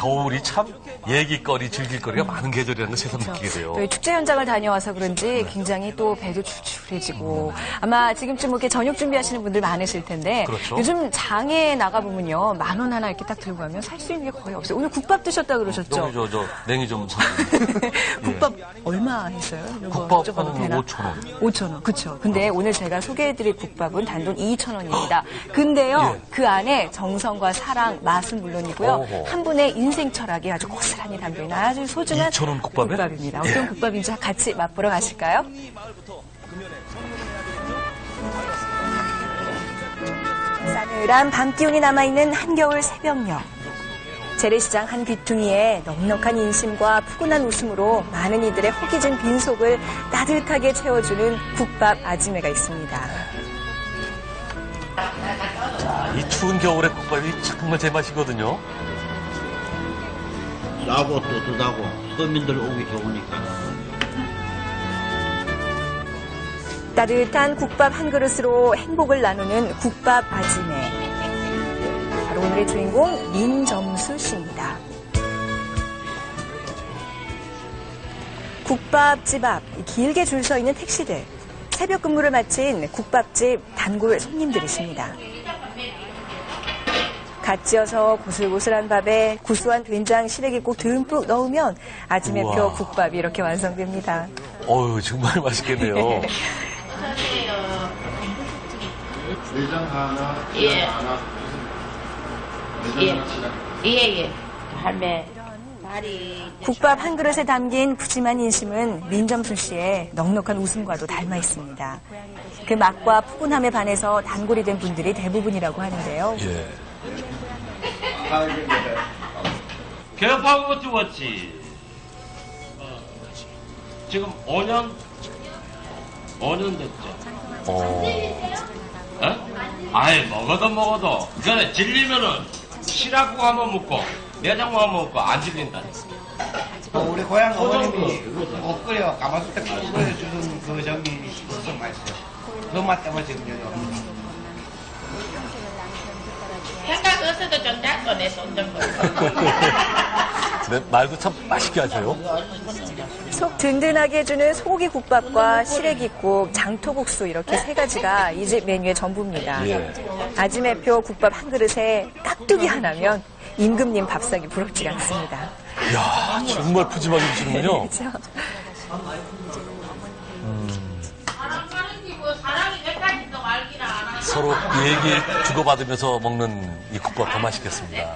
겨울이 참 얘기거리, 즐길거리가 많은 계절이라는 걸 새삼 느끼게 돼요. 또 축제 현장을 다녀와서 그런지 굉장히 또 배도 출출해지고 아마 지금쯤 이렇게 저녁 준비하시는 분들 많으실 텐데 그렇죠. 요즘 장에 나가보면요 10,000원 하나 이렇게 딱 들고 가면 살 수 있는 게 거의 없어요. 오늘 국밥 드셨다 그러셨죠? 여기 저 냉이 좀 사. 국밥 얼마 했어요? 국밥 한 5,000원. 5,000원, 그쵸. 근데 오늘 제가 소개해드릴 국밥은 단돈 2,000원입니다. 근데요, 그 안에 정성과 사랑, 맛은 물론이고요. 어허. 한 분의 인생 철학이 아주 고스란히 담겨있는 아주 소중한 2,000원 국밥에? 국밥입니다. 어떤 국밥인지 같이 맛보러 가실까요? 싸늘한 밤 기운이 남아있는 한겨울 새벽녘. 재래시장 한 귀퉁이에 넉넉한 인심과 푸근한 웃음으로 많은 이들의 허기진 빈속을 따뜻하게 채워주는 국밥 아지매가 있습니다. 자, 이 추운 겨울에 국밥이 정말 제맛이거든요. 싸고 뜨뜻하고 서민들 오기 좋으니까. 따뜻한 국밥 한 그릇으로 행복을 나누는 국밥 아지매. 바로 오늘의 주인공 민점수 씨입니다. 국밥집 앞 길게 줄 서 있는 택시들. 새벽 근무를 마친 국밥집 단골 손님들이십니다. 갓 지어서 고슬고슬한 밥에 구수한 된장 시래기 꼭 듬뿍 넣으면 아지매표 우와. 국밥이 이렇게 완성됩니다. 어휴, 정말 맛있겠네요. 내장 하나, 예. 하나. 예. 할매. 다리. 국밥 한 그릇에 담긴 푸짐한 인심은 민점순 씨의 넉넉한 웃음과도 닮아 있습니다. 그 맛과 푸근함에 반해서 단골이 된 분들이 대부분이라고 하는데요. 예. 개업하고 죽었지. 지금 5년 됐죠. 아이, 먹어도. 그래, 질리면은, 시라고 한번 먹고, 내장고 한번 먹고, 안 질린다. 우리 고향 어머님이 못 끓여 가마솥에 끓여 주는 그 점이 엄청 맛있어요. 그 맛 때문에 지금 여기 생각 없어도 좀 잡고 내 손 좀 네, 말도 참 맛있게 하세요. 속 든든하게 해주는 소고기 국밥과 시래기국, 장토국수 이렇게 세 가지가 이 집 메뉴의 전부입니다. 예. 아지매표 국밥 한 그릇에 깍두기 하나면 임금님 밥상이 부럽지가 않습니다. 이야, 정말 푸짐하게 주시는군요. 그렇죠? 서로 얘기 주고받으면서 먹는 이 국밥 더 맛있겠습니다.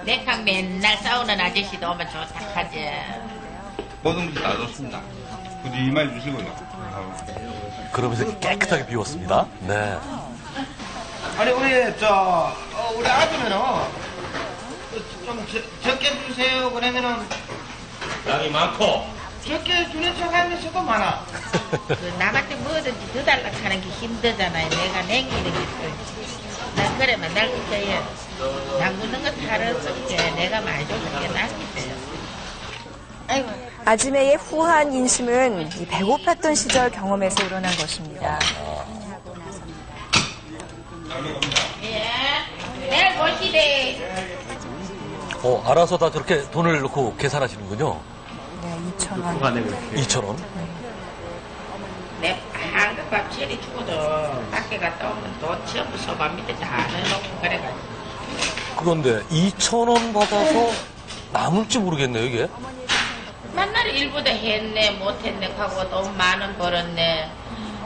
내랑 맨날 싸우는 아저씨도 오면 좋다 하지. 모든 것이 다 좋습니다. 굳이 이말 주시고요. 그러면서 깨끗하게 비웠습니다. 네. 아니 우리 우리 아들은은 좀 적게 주세요. 그러면은 양이 많고, 적게 주는 척하면서도 많아. 그 남한테 뭐든지 더 달라고 하는 게 힘들잖아요. 내가 남기는 게 있어. 난 그러면 날 그때 남구는 거 다르게 내가 많이 주는 게 낫겠어요. 아이고. 아지매의 후한 인심은 이 배고팠던 시절 경험에서 우러난 것입니다. 예. 내일 보시대. 알아서 다 저렇게 돈을 넣고 계산하시는군요. 네, 2,000원. 2,000원. 내 한국밥 처리 주고도 밖에 갔다 오면 돈 전부 소밥 밑에 다 넣어놓고 그래가지고. 그런데 2,000원 받아서 남을지 모르겠네요, 이게. 만날 일부도 했네 못했네 하고 돈 10,000원 벌었네.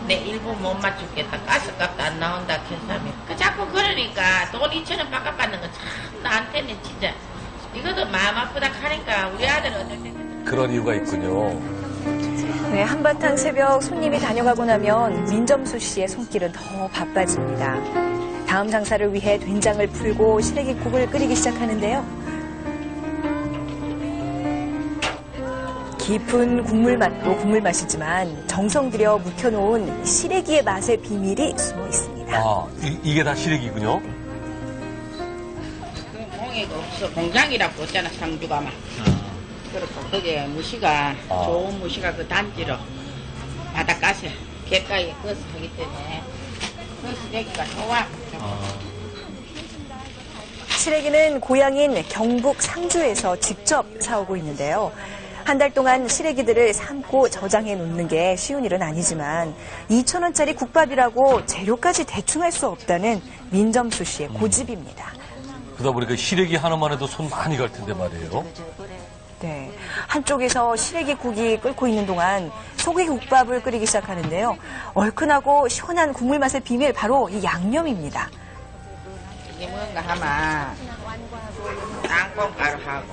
내 일부 못 맞추겠다. 가스값도 안 나온다 캐사면. 그 자꾸 그러니까 돈 2,000원 바꿔받는 거 참 나한테는 진짜 이것도 마음 아프다 하니까 우리 아들은 어떨 때 그런 이유가 있군요. 네, 한바탕 새벽 손님이 다녀가고 나면 민점수 씨의 손길은 더 바빠집니다. 다음 장사를 위해 된장을 풀고 시래기국을 끓이기 시작하는데요. 깊은 국물 맛도 국물 맛이지만 정성 들여 묵혀놓은 시래기의 맛의 비밀이 숨어 있습니다. 아, 이게 다 시래기군요. 공해가 없어. 공장이라고 했잖아 상주가 막. 그렇고 거기에 무시가 좋은 무시가 그 단지로 바닷가에 갯가에 꺼서 하기 때문에 그 시래기가 좋아. 시래기는 고향인 경북 상주에서 직접 사오고 있는데요. 한 달 동안 시래기들을 삶고 저장해 놓는 게 쉬운 일은 아니지만 2,000원짜리 국밥이라고 재료까지 대충 할 수 없다는 민점수 씨의 고집입니다. 그러다 보니까 시래기 하나만 해도 손 많이 갈 텐데 말이에요. 네, 한쪽에서 시래기 국이 끓고 있는 동안 소고기국밥을 끓이기 시작하는데요. 얼큰하고 시원한 국물 맛의 비밀 바로 이 양념입니다. 이게 뭔가 하면 땅콩가루하고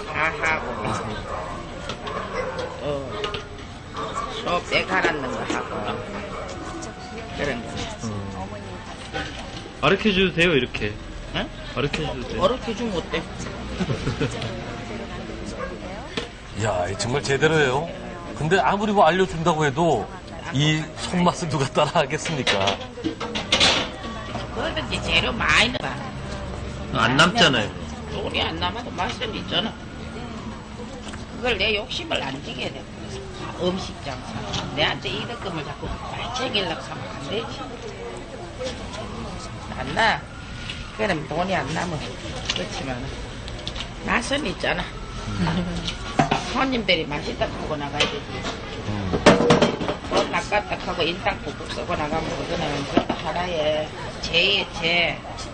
파하고 또 소 갈았는 거 하고 그런 거. 가르쳐줘도 돼요, 이렇게. 응? 가르쳐줘도 돼요. 어렵게주면 어때? 이야, 정말 제대로예요. 근데 아무리 뭐 알려준다고 해도 이 손맛을 누가 따라하겠습니까? 뭐든지 재료 많이 넣어. 안 남잖아요. 우리 안 남아도 맛은 있잖아. 그걸 내 욕심을 안 지게 돼. 음식 장사. 내한테 이득금을 자꾸 발책이려고 하면 안 되지. 안 나. 그럼 돈이 안 남아. 그렇지만 맛은 있잖아. 손님들이 맛있다 하고 나가야 되지. 돈 낚았다 하고 인당 푹푹 쓰고 나가면 그거는 그것도 하나의 제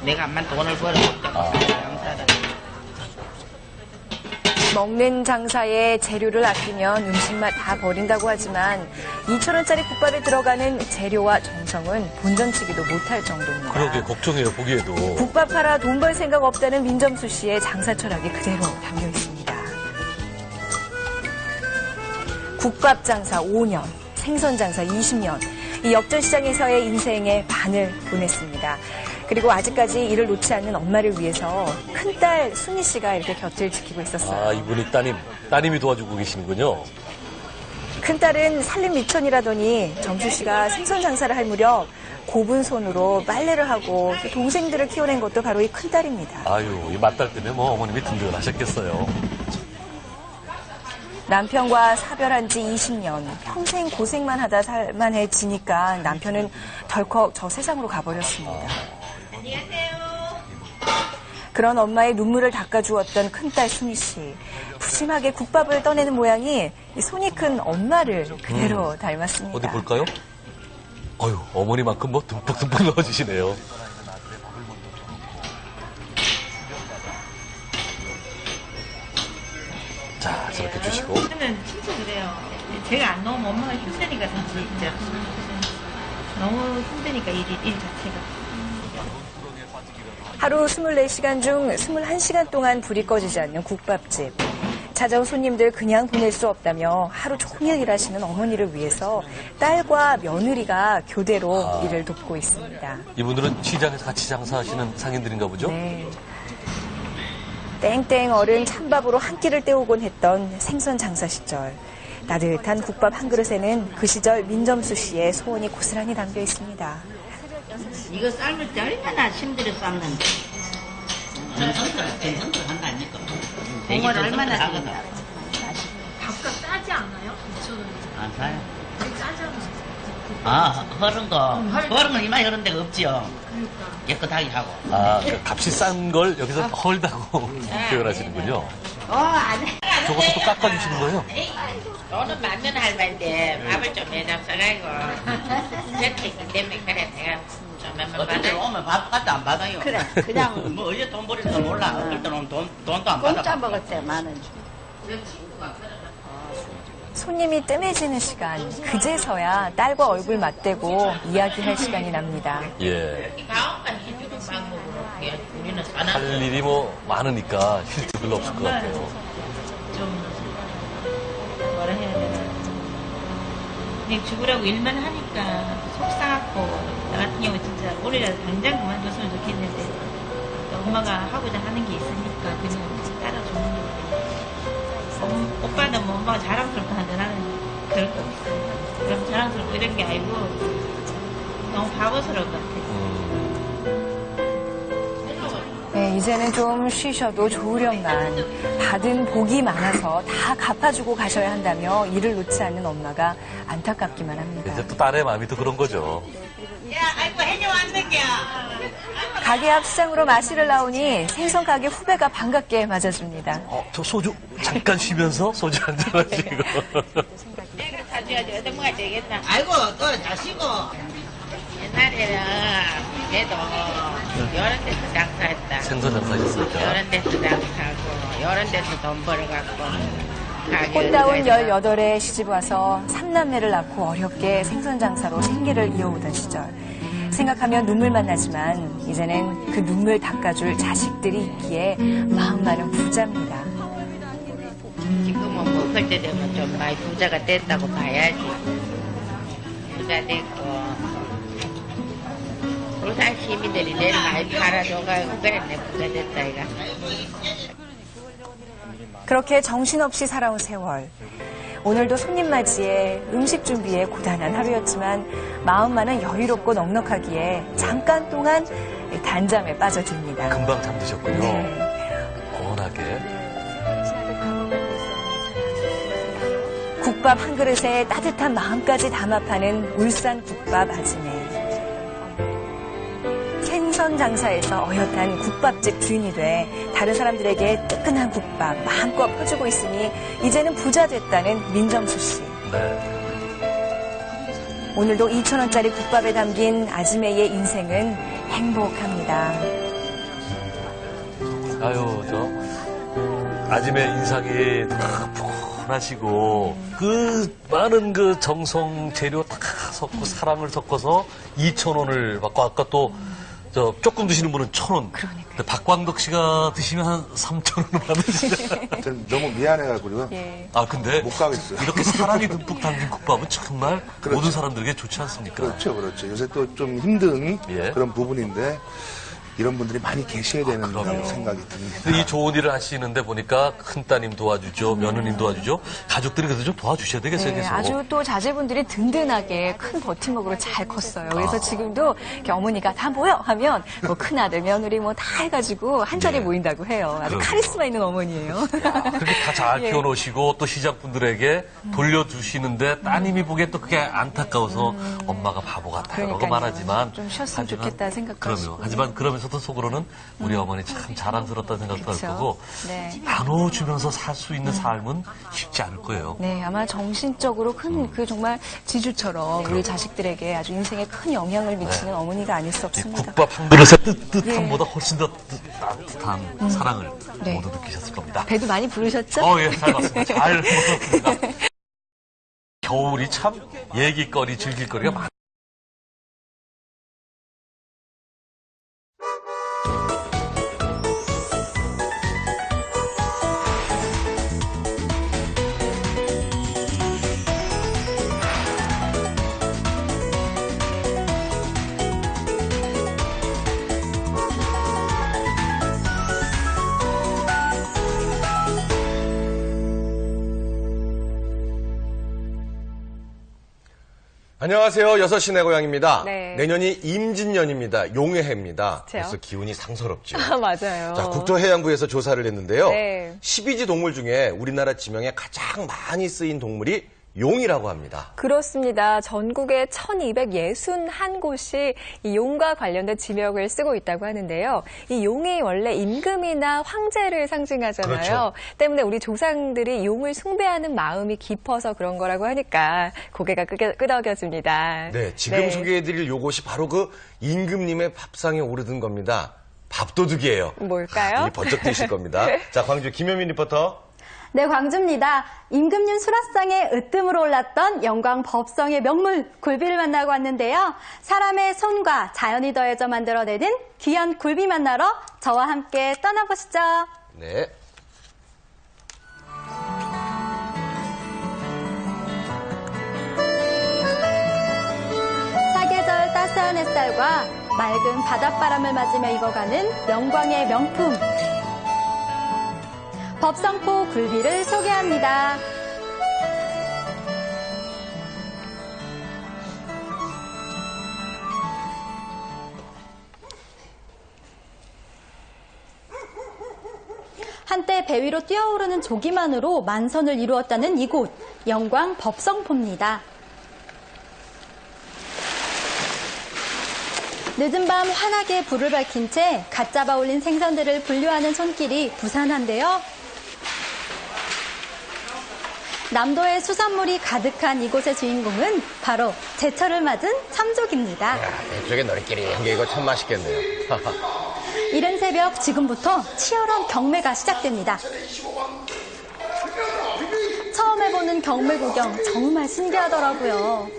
내가 암만 돈을 벌어먹자고 장사다. 먹는 장사에 재료를 아끼면 음식맛 다 버린다고 하지만 2,000원짜리 국밥에 들어가는 재료와 정성은 본전치기도 못할 정도입니다. 그러게 걱정해요, 보기에도. 국밥 팔아 돈 벌 생각 없다는 민점수 씨의 장사 철학이 그대로 담겨 있습니다. 국밥 장사 5년, 생선 장사 20년, 이 역전시장에서의 인생의 반을 보냈습니다. 그리고 아직까지 일을 놓지 않는 엄마를 위해서 큰딸 순희 씨가 이렇게 곁을 지키고 있었어요. 아, 이분이 따님이 도와주고 계시는군요. 큰딸은 살림 미천이라더니 점수 씨가 생선 장사를 할 무렵 고분 손으로 빨래를 하고 또 동생들을 키워낸 것도 바로 이 큰딸입니다. 아유, 이 맏딸 때문에 뭐 어머님이 든든하셨겠어요. 남편과 사별한 지 20년, 평생 고생만 하다 살만해지니까 남편은 덜컥 저 세상으로 가버렸습니다. 그런 엄마의 눈물을 닦아주었던 큰딸 순희 씨. 푸짐하게 국밥을 떠내는 모양이 이 손이 큰 엄마를 그대로 닮았습니다. 어디 볼까요? 어휴, 어머니만큼 뭐 듬뿍듬뿍 넣어주시네요. 자, 저렇게 주시고. 저는 진짜 그래요. 제가 안 넣으면 엄마가 힘드니까 진짜. 너무 힘드니까 일 자체가. 하루 24시간 중 21시간 동안 불이 꺼지지 않는 국밥집. 찾아온 손님들 그냥 보낼 수 없다며 하루 종일 일하시는 어머니를 위해서 딸과 며느리가 교대로 일을 돕고 있습니다. 이분들은 시장에서 같이 장사하시는 상인들인가 보죠? 네. 땡땡 어른 찬밥으로 한 끼를 때우곤 했던 생선 장사 시절. 따뜻한 국밥 한 그릇에는 그 시절 민점수 씨의 소원이 고스란히 담겨 있습니다. 이거 삶을 때 얼마나 힘들어 삶는데. 정성들 한다니까. 공을 얼마나 하거든. 밥값 싸지 않아요? 2,000원. 안 사요. 아, 흐른 건 이마에 흐른 데가 없지요. 깨끗하게 하고. 아, 그 값이 싼 걸 여기서 헐다고 표현하시는군요. 안 해. 저것도 또 깎아주시는 거예요? 돈은 맞는 할머니인데 밥을 좀 해잡숴가지고 저택이 때문에 그래 내가 좀 몇만 어떤 때 받아. 오면 밥 갖다 안 받아요. 그래, 그냥 뭐 어제 돈 버리는 몰라. 어떨 때는 오면 돈도 안 받아. 공짜 먹을 때 많은 줄. 손님이 뜸해지는 시간, 그제서야 딸과 얼굴 맞대고 이야기할 시간이 납니다. 예. 가온만 해주는 방법으로 우리는 사는 할 일이 뭐 많으니까 쉴 틈 별로 없을 것 같아요. 좀 뭐라 해야 되나. 그냥 죽으라고 일만 하니까 속상하고 나 같은 경우 진짜 올해라도 당장 그만뒀으면 좋겠는데 엄마가 하고자 하는 게 있으니까 그냥 따라주는 게 오빠는 뭐 엄마가 자랑스럽다 하는데 나는 그럴 거 없어요. 그럼 자랑스럽고 이런 게 아니고 너무 바보스러운 것 같아요. 네, 이제는 좀 쉬셔도 좋으련만 받은 복이 많아서 다 갚아주고 가셔야 한다며 일을 놓지 않는 엄마가 안타깝기만 합니다. 이제 또 딸의 마음이 또 그런 거죠. 야, 아이고, 해녀 왔네. 가게 앞 시장으로 마시를 나오니 생선 가게 후배가 반갑게 맞아줍니다. 저 소주 잠깐 쉬면서 소주 한잔 하시고. 내가 사줘야지 어떤 뭐가 되겠나. 아이고, 또 자시고. 옛날에는 그래도 여러 데서 장사했다. 생선 장사하셨으니까. 여러 데서 장사하고 여러 데서 돈 벌어갖고 꽃다운 18에 시집 와서 3남매를 낳고 어렵게 생선 장사로 생계를 이어오던 시절. 생각하면 눈물만 나지만 이제는 그 눈물 닦아줄 자식들이 있기에 마음만은 부자입니다. 지금은 뭐 그때 되면 좀 많이 부자가 됐다고 봐야지. 부자 됐고 울산 시민들이 내일 많이 팔아줘가지고 그래 내 부자 됐다 이가. 그렇게 정신없이 살아온 세월. 오늘도 손님 맞이에 음식 준비에 고단한 하루였지만 마음만은 여유롭고 넉넉하기에 잠깐 동안 단잠에 빠져듭니다. 금방 잠드셨군요. 네. 원하게. 국밥 한 그릇에 따뜻한 마음까지 담아 파는 울산 국밥 아지매. 생선 장사에서 어엿한 국밥집 주인이 돼 다른 사람들에게 뜨끈한 국밥 마음껏 퍼주고 있으니 이제는 부자 됐다는 민정수 씨. 네. 오늘도 2,000원짜리 국밥에 담긴 아지매의 인생은 행복합니다. 아유, 저 아침에 인상이 다 푸근하시고 그 많은 그 정성 재료 다 섞고 사랑을 섞어서 2,000원을 받고 아까 또 저 조금 드시는 분은 1,000원. 그러니까요. 박광덕 씨가 드시면 한 3,000원을 받으시잖아요. 저는 너무 미안해가지고요. 예. 아 근데 못 가겠어요. 이렇게 사랑이 듬뿍 담긴 국밥은 정말 그렇죠. 모든 사람들에게 좋지 않습니까? 그렇죠, 그렇죠. 요새 또 좀 힘든 예. 그런 부분인데 이런 분들이 많이 계셔야 되는 그럼요. 생각이 듭니다. 이 좋은 일을 하시는데 보니까 큰 따님 도와주죠, 며느님 도와주죠. 가족들이 그래도 좀 도와주셔야 되겠어요, 네, 계속. 아주 또 자제분들이 든든하게 큰 버팀목으로 잘 컸어요. 그래서 지금도 이렇게 어머니가 다 모여 하면 뭐 큰아들, 며느리 뭐 다 해가지고 한 자리에 네. 모인다고 해요. 아주 그럼요. 카리스마 있는 어머니예요. 그렇게 다 잘 예. 키워놓으시고 또 시장분들에게 돌려주시는데 따님이 보기엔 또 그게 안타까워서 엄마가 바보 같아요. 라고 그러니까요. 말하지만 좀 쉬었으면 좋겠다 생각하시고. 그럼요. 하지만 그러면서도 속으로는 우리 어머니 참 자랑스럽다는 생각도 그쵸. 할 거고 네. 나눠주면서 살 수 있는 삶은 쉽지 않을 거예요. 네, 아마 정신적으로 큰 그 정말 지주처럼 우리 자식들에게 아주 인생에 큰 영향을 미치는 어머니가 아닐 수 이 없습니다. 국밥 한 그릇의 뜨뜻함보다 예. 훨씬 더 따뜻한 사랑을 네. 모두 느끼셨을 겁니다. 배도 많이 부르셨죠? 예, 잘 봤습니다. 잘 먹었습니다. 겨울이 참 얘기거리, 즐길거리가 많아요. 안녕하세요. 6시 내 고향입니다. 네. 내년이 임진년입니다. 용해해입니다. 그렇죠. 그래서 기운이 상서롭죠. 아, 맞아요. 자, 국토해양부에서 조사를 했는데요. 네. 12지 동물 중에 우리나라 지명에 가장 많이 쓰인 동물이 용이라고 합니다. 그렇습니다. 전국에 1,261곳이 이 용과 관련된 지명을 쓰고 있다고 하는데요. 이 용이 원래 임금이나 황제를 상징하잖아요. 그렇죠. 때문에 우리 조상들이 용을 숭배하는 마음이 깊어서 그런 거라고 하니까 고개가 끄덕여집니다. 네, 지금 소개해드릴 요것이 바로 그 임금님의 밥상에 오르던 겁니다. 밥도둑이에요. 뭘까요? 입이 번쩍 뜨실 겁니다. 자, 광주 김현민 리포터. 네, 광주입니다. 임금님 수라상에 으뜸으로 올랐던 영광 법성의 명물 굴비를 만나고 왔는데요. 사람의 손과 자연이 더해져 만들어내는 귀한 굴비 만나러 저와 함께 떠나보시죠. 네. 사계절 따스한 햇살과 맑은 바닷바람을 맞으며 익어가는 영광의 명품. 법성포 굴비를 소개합니다. 한때 배 위로 뛰어오르는 조기만으로 만선을 이루었다는 이곳, 영광 법성포입니다. 늦은 밤 환하게 불을 밝힌 채 갓 잡아 올린 생선들을 분류하는 손길이 부산한데요. 남도의 수산물이 가득한 이곳의 주인공은 바로 제철을 맞은 참조기입니다. 이쪽에 너리끼리 한 게 이거 참 맛있겠네요. 이른 새벽 지금부터 치열한 경매가 시작됩니다. 처음 해보는 경매 구경 정말 신기하더라고요.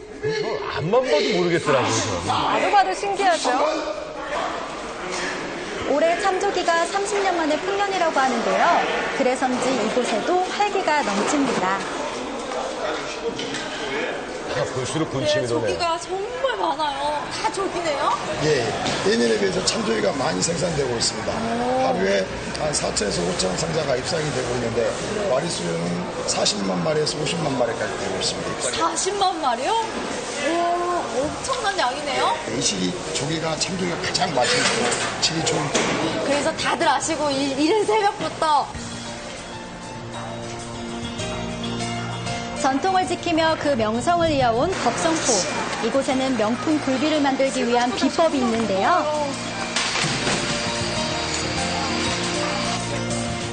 앞만 봐도 모르겠더라고요. 저는. 봐도 신기하죠? 올해 참조기가 30년 만에 풍년이라고 하는데요. 그래서인지 이곳에도 활기가 넘칩니다. 볼수록 군침이 도네요. 조기가 정말 많아요. 다 조기네요? 예, 예년에 비해서 참조기가 많이 생산되고 있습니다. 하루에 한 4천에서 5천 상자가 입상이 되고 있는데 마리수는 40만 마리에서 50만 마리까지 되고 있습니다. 40만 마리요? 오, 엄청난 양이네요. 이 시기 조기가 참조기가 가장 맛있고 질이 좋은 조기. 그래서 다들 아시고 이른 새벽부터 전통을 지키며 그 명성을 이어온 법성포. 이곳에는 명품 굴비를 만들기 위한 비법이 있는데요.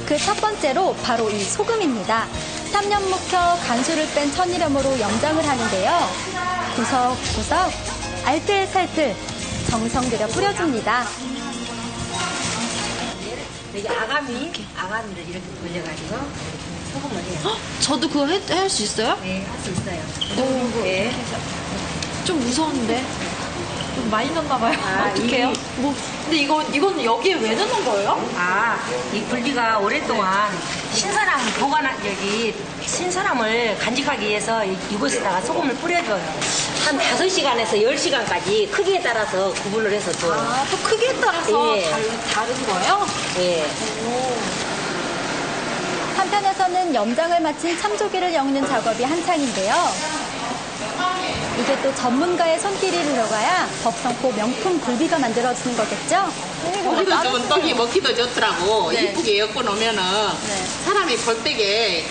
그 첫 번째로 바로 이 소금입니다. 3년 묵혀 간수를 뺀 천일염으로 염장을 하는데요. 구석구석 알뜰살뜰 정성 들여 뿌려줍니다. 여기 아가미를 이렇게 돌려가지고 소금을 해요. 저도 그거 할 수 있어요? 네, 할 수 있어요. 네. 좀 무서운데. 좀 많이 넣나 봐요. 어떡해요? 근데 이건 여기에 왜 넣는 거예요? 이 굴비가 오랫동안 신선함을 간직하기 위해서 이곳에다가 소금을 뿌려줘요. 한 5시간에서 10시간까지 크기에 따라서 구분을 해서 줘요. 또 크기에 따라서 예. 다른 거예요? 예. 한편에서는 염장을 마친 참조기를 엮는 작업이 한창인데요. 이게 또 전문가의 손길이 들어가야 법성포 명품 굴비가 만들어지는 거겠죠? 먹기도 좋은 떡이 먹기도 좋더라고. 이쁘게 엮고 놓으면은 사람이 볼 때게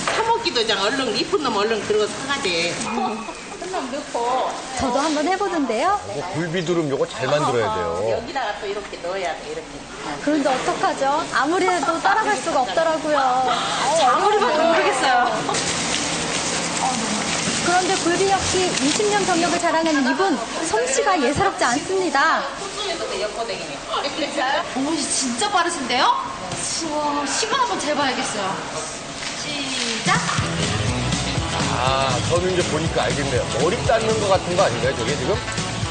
타먹기도 장 얼른 이쁜 놈 얼른 들어가 사가지. 저도 한번 해보는데요. 굴비두름 요거 잘 만들어야 돼요. 여기다가 또 이렇게 넣어야 돼. 이렇게. 그런데 어떡하죠? 아무리 해도 따라갈 수가 없더라고요. 아무리 봐도 모르겠어요. 그런데 굴비 역시 20년 경력을 자랑하는 이분, 솜씨가 예사롭지 않습니다. 어머니 진짜 빠르신데요? 우와, 시간 한번 재봐야겠어요. 시작! 저는 이제 보니까 알겠네요. 머리 닦는 것 같은 거 아닌가요, 저게 지금?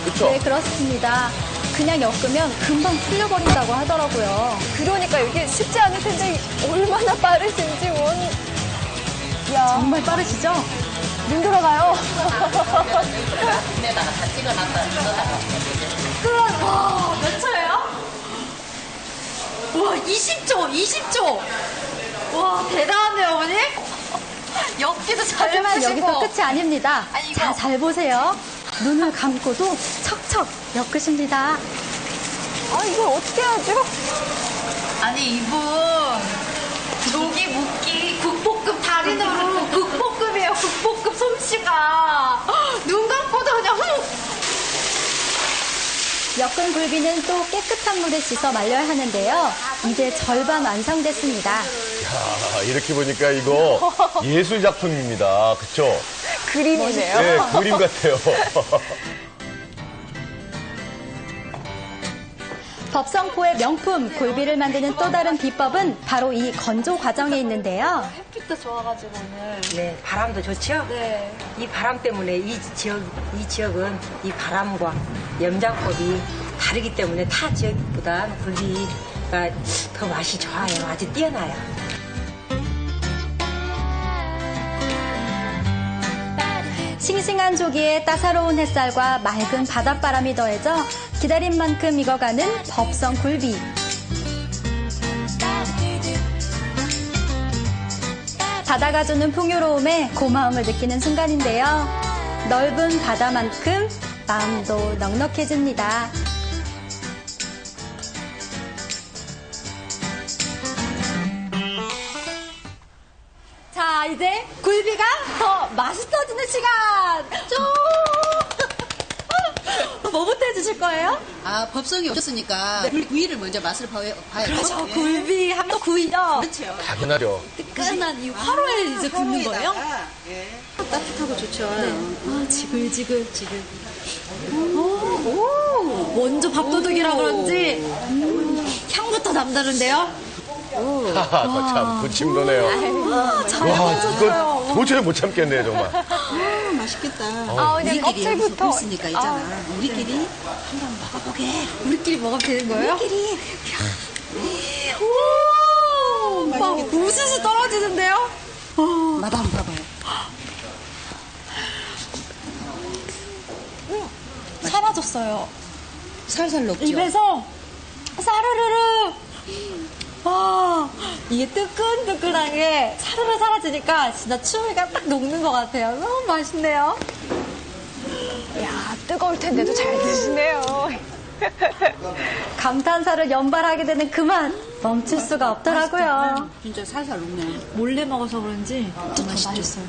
그쵸? 네, 그렇습니다. 그냥 엮으면 금방 풀려버린다고 하더라고요. 그러니까 이게 쉽지 않을 텐데 얼마나 빠르신지 정말 빠르시죠? 눈 들어가요. 내다가 다 찍어놨다. 와, 몇 초예요? 와, 20초. 와, 대단하네요, 어머니. 엮기도 잘 하지만 해보시고. 여기서 끝이 아닙니다. 아니, 자, 잘 보세요. 눈을 감고도 척척 엮으십니다. 이걸 어떻게 하죠? 아니, 이분 조기 묶기 국보급 달인으로 국보급이에요. 국보급 솜씨가 눈 감고도 그냥 엮은 굴비는 또 깨끗한 물에 씻어 말려야 하는데요. 이제 절반 완성됐습니다. 야, 이렇게 보니까 이거 예술 작품입니다. 그쵸? 그림이네요. 네, 그림 같아요. 법성포의 명품 굴비를 만드는 또 다른 비법은 바로 이 건조 과정에 있는데요. 햇빛도 좋아가지고 오늘. 네, 바람도 좋죠? 네. 이 바람 때문에 이 지역은 이 바람과 염장법이 다르기 때문에 타 지역보다 굴비가 더 맛이 좋아요. 아주 뛰어나요. 싱싱한 조기에 따사로운 햇살과 맑은 바닷바람이 더해져 기다린 만큼 익어가는 법성 굴비. 바다가 주는 풍요로움에 고마움을 느끼는 순간인데요. 넓은 바다만큼 마음도 넉넉해집니다. 자, 이제 굴비가 더 맛있어지는 시간! 쭉! 뭐부터 해주실 거예요? 아, 법성이 없었으니까 구이를 먼저 맛을 봐야 그렇죠. 굴비, 한번 구이요. 그렇죠. 당연하죠. 뜨끈한 이 화로에 이제 굽는 거예요? 따뜻하고 좋죠. 아, 지글지글. 오, 먼저 밥도둑이라 그런지 향부터 남다른데요? 참 부침도네요. 잘 와, 익어졌어요. 이거 도저히 못 참겠네요, 정말. 맛있겠다. 그냥 우리끼리 여기서 껍질부터. 있으니까 있잖아. 우리끼리 한번 먹어보게. 우리끼리 먹으면 되는 거예요? 우리끼리. 오, 막 우수수 떨어지는데요? 맛 한번 봐봐요. 사라졌어요. 살살 녹죠. 입에서 사르르르. 와, 이게 뜨끈뜨끈한 게 사르르 사라지니까 진짜 추위가 딱 녹는 것 같아요. 너무 맛있네요. 야, 뜨거울 텐데도 잘 드시네요. 감탄사를 연발하게 되는 그 맛 멈출 수가 없더라고요. 진짜 살살 녹네. 몰래 먹어서 그런지 더 맛있어요.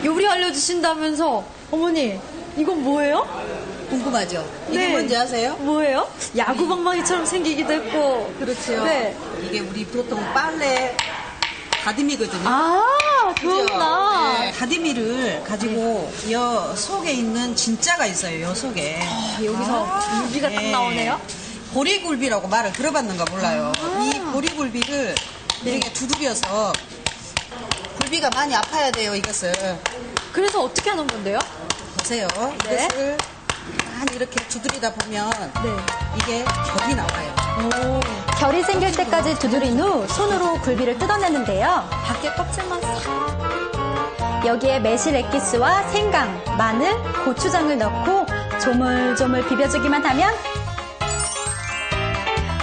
요리 알려주신다면서 어머니 이건 뭐예요? 궁금하죠? 이게 네. 뭔지 아세요? 뭐예요? 야구방망이처럼 생기기도 했고. 그렇죠. 네. 이게 우리 보통 빨래 가드미거든요. 아, 그죠? 그렇구나. 네, 가드미를 가지고 여 속에 있는 진짜가 있어요. 여 속에. 여기서 굴비가 딱 나오네요. 보리굴비라고 말을 들어봤는가 몰라요. 이 보리굴비를 이렇게 두드려서 굴비가 많이 아파야 돼요. 이것을. 그래서 어떻게 하는 건데요? 보세요. 네. 이것을 많이 이렇게 두드리다 보면 이게 결이 나와요. 결이 생길 때까지 두드린 후 손으로 굴비를 뜯어내는데요. 밖에 껍질만 싹. 여기에 매실 액기스와 생강, 마늘, 고추장을 넣고 조물조물 비벼주기만 하면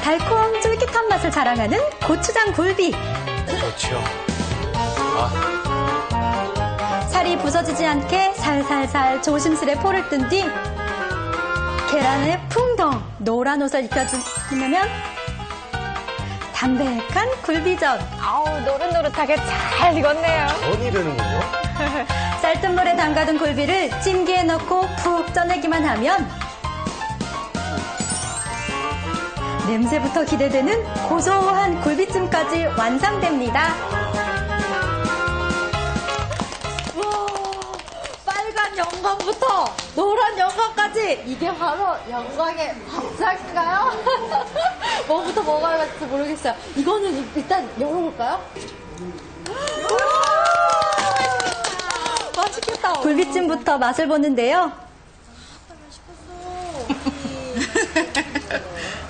달콤 쫄깃한 맛을 자랑하는 고추장 굴비. 그렇죠. 살이 부서지지 않게 살살살 조심스레 포를 뜬 뒤 계란에 풍덩 노란 옷을 입혀주면 담백한 굴비전. 아우, 노릇노릇하게 잘 익었네요. 전이 되는군요. 쌀뜨물에 담가둔 굴비를 찜기에 넣고 푹 쪄내기만 하면 냄새부터 기대되는 고소한 굴비찜까지 완성됩니다. 빨간 영광부터 노란 영광까지 이게 바로 영광의 밥상인가요? 뭐부터 먹어야 할지 모르겠어요. 이거는 일단 열어볼까요? 맛있겠다. 굴비찜부터 맛을 보는데요.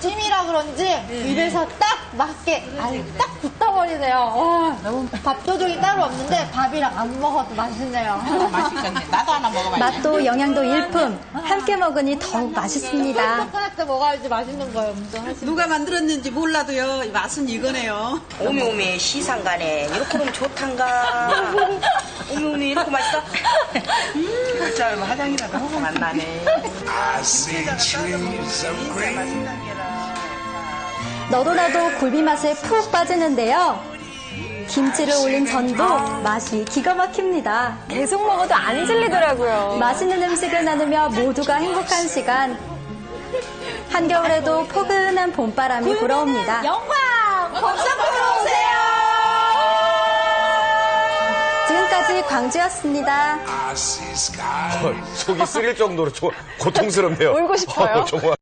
찜이라 그런지 입에서 딱 맞게 딱 붙어버리네요. 와, 너무 밥도둑이 따로 없는데 밥이랑 안 먹어도 맛있네요. 맛있겠네. 나도 하나 먹어봐야지. 맛도 영양도 일품. 함께 먹으니 더욱 맛있습니다. 코코넛 먹어야지 맛있는 거예요. 누가 만들었는지 몰라도요. 이 맛은 이거네요. 오메오메 시상간에 이렇게 하면 좋단가. 오메오메 이렇게 맛있어? 진짜 화장이라도 하고 만나네. 너도 나도 굴비 맛에 푹 빠지는데요. 김치를 올린 전도 맛이 기가 막힙니다. 계속 먹어도 안 질리더라고요. 맛있는 음식을 나누며 모두가 행복한 시간. 한겨울에도 포근한 봄바람이 불어옵니다. 영광! 법상 보러 오세요! 지금까지 광주였습니다. 속이 쓰릴 정도로 고통스럽네요. 울고 싶어요. 정말.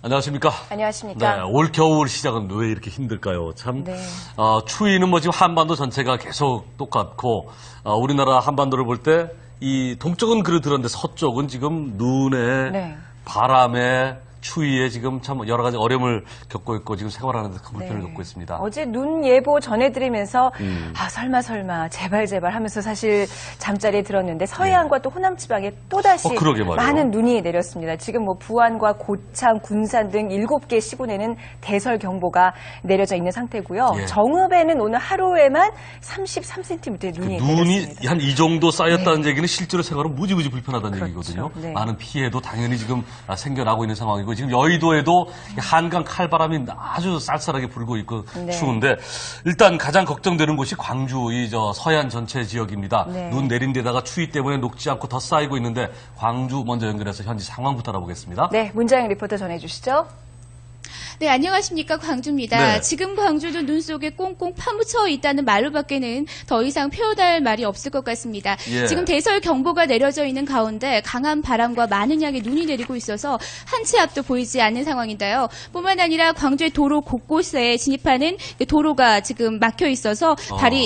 안녕하십니까. 안녕하십니까. 네, 올 겨울 시작은 왜 이렇게 힘들까요? 참, 네. 추위는 뭐 지금 한반도 전체가 계속 똑같고, 우리나라 한반도를 볼 때 이 동쪽은 그러는데 서쪽은 지금 눈에, 네. 바람에, 추위에 지금 참 여러 가지 어려움을 겪고 있고 지금 생활하는데 큰 불편을 겪고 있습니다. 어제 눈 예보 전해드리면서 설마 제발 하면서 사실 잠자리에 들었는데 서해안과 또 호남 지방에 또다시 많은 눈이 내렸습니다. 지금 뭐 부안과 고창, 군산 등 7개 시군에는 대설경보가 내려져 있는 상태고요. 정읍에는 오늘 하루에만 33cm의 눈이 내렸습니다. 한 이 정도 쌓였다는 얘기는 실제로 생활은 무지무지 불편하다는 얘기거든요. 네. 많은 피해도 당연히 지금 생겨나고 있는 상황이고 지금 여의도에도 한강 칼바람이 아주 쌀쌀하게 불고 있고 추운데 일단 가장 걱정되는 곳이 광주 이 서해안 전체 지역입니다. 눈 내린 데다가 추위 때문에 녹지 않고 더 쌓이고 있는데 광주 먼저 연결해서 현지 상황부터 알아보겠습니다. 네, 문자영 리포터 전해주시죠. 네, 안녕하십니까. 광주입니다. 네. 지금 광주도 눈 속에 꽁꽁 파묻혀 있다는 말로밖에는 더 이상 표현할 말이 없을 것 같습니다. 예. 지금 대설 경보가 내려져 있는 가운데 강한 바람과 많은 양의 눈이 내리고 있어서 한 치 앞도 보이지 않는 상황인데요. 뿐만 아니라 광주의 도로 곳곳에 진입하는 도로가 지금 막혀 있어서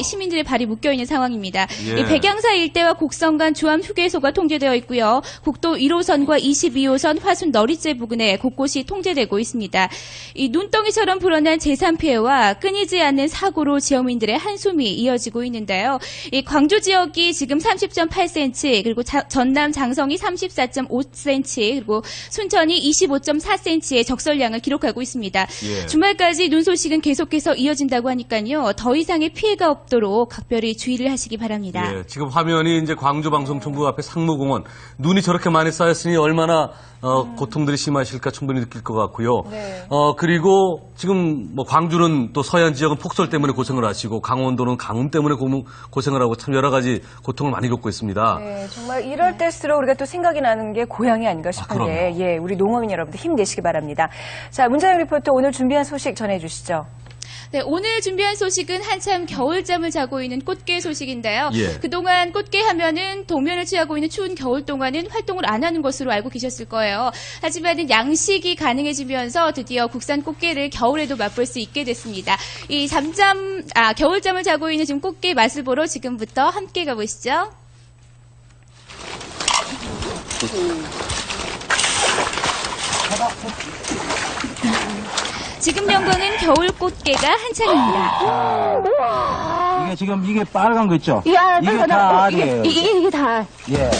시민들의 발이 묶여 있는 상황입니다. 예. 이 백양사 일대와 곡성 간 주암 휴게소가 통제되어 있고요. 국도 1호선과 22호선 화순 너리째 부근에 곳곳이 통제되고 있습니다. 이 눈덩이처럼 불어난 재산 피해와 끊이지 않는 사고로 지역민들의 한숨이 이어지고 있는데요. 이 광주 지역이 지금 30.8cm, 그리고 전남 장성이 34.5cm, 그리고 순천이 25.4cm의 적설량을 기록하고 있습니다. 예. 주말까지 눈 소식은 계속해서 이어진다고 하니까요. 더 이상의 피해가 없도록 각별히 주의를 하시기 바랍니다. 예, 지금 화면이 이제 광주방송총국 앞에 상무공원 눈이 저렇게 많이 쌓였으니 얼마나 고통들이 심하실까 충분히 느낄 것 같고요. 네. 그리고 지금 뭐 광주는 또 서해안 지역은 폭설 때문에 고생을 하시고 강원도는 가뭄 때문에 고생을 하고 참 여러 가지 고통을 많이 겪고 있습니다. 네, 정말 이럴 때일수록 우리가 또 생각이 나는 게 고향이 아닌가 싶은데, 우리 농어민 여러분들 힘내시기 바랍니다. 자, 문자영 리포터 오늘 준비한 소식 전해주시죠. 네, 오늘 준비한 소식은 한참 겨울잠을 자고 있는 꽃게 소식인데요. 예. 그동안 꽃게 하면은 동면을 취하고 있는 추운 겨울 동안은 활동을 안 하는 것으로 알고 계셨을 거예요. 하지만 양식이 가능해지면서 드디어 국산 꽃게를 겨울에도 맛볼 수 있게 됐습니다. 이 겨울잠을 자고 있는 지금 꽃게 맛을 보러 지금부터 함께 가보시죠. 지금 영광은 겨울 꽃게가 한창입니다. 이게 지금 이게 빨간 거 있죠? 이게 다 알이에요. 이게 다. 예.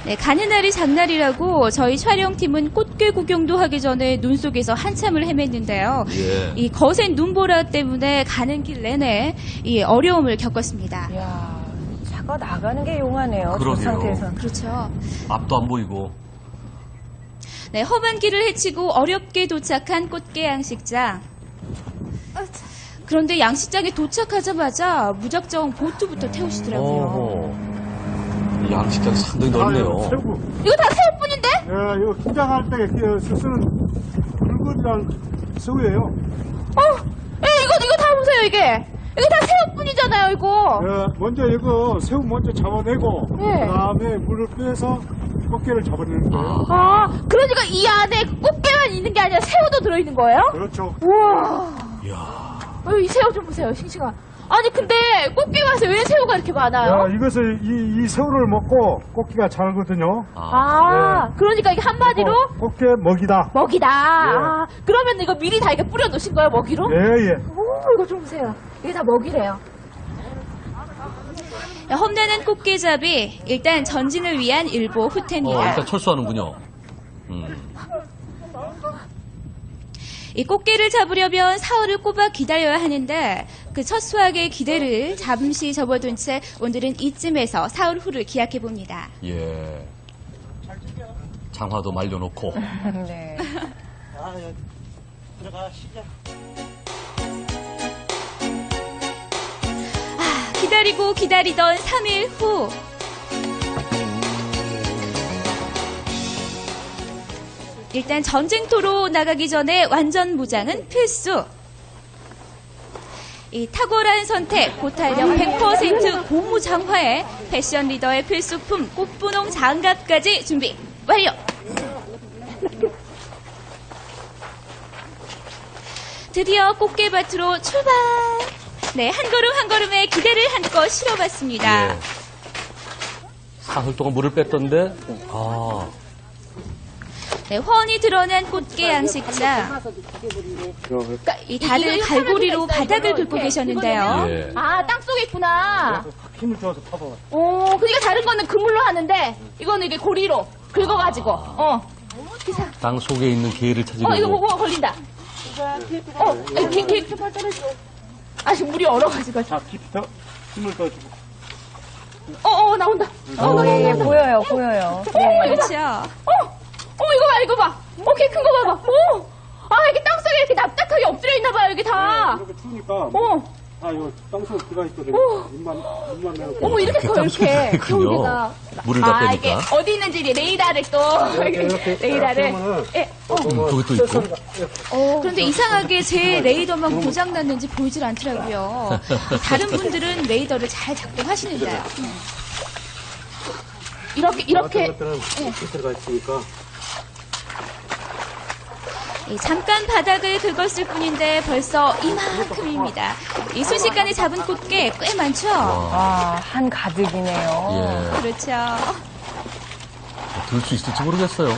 네, 가는 날이 장날이라고 저희 촬영팀은 꽃게 구경도 하기 전에 눈 속에서 한참을 헤맸는데요. 예. 이 거센 눈보라 때문에 가는 길 내내 이 어려움을 겪었습니다. 이야, 차가 나가는 게 용하네요. 저 그러게요. 상태에서는. 그렇죠. 앞도 안 보이고. 네, 험한 길을 헤치고 어렵게 도착한 꽃게 양식장. 그런데 양식장에 도착하자마자 무작정 보트부터 태우시더라고요. 양식장이 상당히 넓네요. 이거 다 새우뿐인데? 예, 이거 김장할 때 쓰는 굵은이랑 새우예요. 이거 다 보세요, 이게 다 새우뿐이잖아요, 이거. 예, 먼저 이거 새우 먼저 잡아내고, 네. 그 다음에 물을 빼서 꽃게를 잡아내는 거예요. 그러니까 이 안에 꽃게만 있는 게 아니라 새우도 들어있는 거예요? 그렇죠. 우와. 이 새우 좀 보세요, 싱싱한. 아니, 근데 꽃게 맛에 왜 새우가 이렇게 많아요? 이것을, 이 새우를 먹고 꽃게가 자라거든요. 그러니까 이게 한마디로? 꽃게 먹이다. 먹이다. 그러면 이거 미리 다 이렇게 뿌려 놓으신 거예요, 먹이로? 예. 이거 좀 보세요. 이게 다 먹이래요. 험난한 꽃게잡이 일단 전진을 위한 일보 후퇴입니다. 일단 철수하는군요. 이 꽃게를 잡으려면 사흘을 꼬박 기다려야 하는데 그 첫 수확의 기대를 잠시 접어둔 채 오늘은 이쯤에서 사흘 후를 기약해 봅니다. 예. 장화도 말려놓고. 네. 들어가시죠. 기다리고 기다리던 3일 후. 일단 전쟁터로 나가기 전에 완전 무장은 필수. 이 탁월한 선택, 고탄력 100% 고무 장화에 패션 리더의 필수품 꽃분홍 장갑까지 준비 완료. 드디어 꽃게밭으로 출발! 네, 한 걸음 한 걸음에 기대를 한껏 실어봤습니다. 예. 사흘 동안 물을 뺐던데, 네, 훤히 드러난 꽃게 양식장. 그러니까 이 다들 갈고리로 바닥을 긁고 계셨는데요. 예. 아, 땅 속에 있구나. 힘을 줘서 파봐. 그러니까 다른 거는 그물로 하는데 이거는 이게 고리로 긁어가지고. 땅 속에 있는 게를 찾으려고. 이거 뭐 걸린다. 개. 아직 물이 얼어가지고. 자, 깊이 더 힘을 더 주고. 나온다. 예, 보여요, 보여요. 네. 그렇죠. 이거 봐. 개 큰 거 봐봐. 이렇게 땅 속에 이렇게 납작하게 엎드려 있나 봐요, 이게 다. 이렇게 추우니까. 이거 땅속에 들어가 있거든요. 입만 내놓고. 이렇게 커요, 이렇게. 그렇군요. 물을 다 빼니까. 이게 어디 있는지 레이더를 또. 레이더를. 저기 또 있고. 그런데 이상하게 제 레이더만 고장났는지 보이질 않더라고요. 다른 분들은 레이더를 잘 작동하시는데요. 이렇게. 들어가 있으니까. 잠깐 바닥을 긁었을 뿐인데 벌써 이만큼입니다. 이 순식간에 잡은 꽃게 꽤 많죠? 한 가득이네요. 예. 그렇죠. 들 수 있을지 모르겠어요.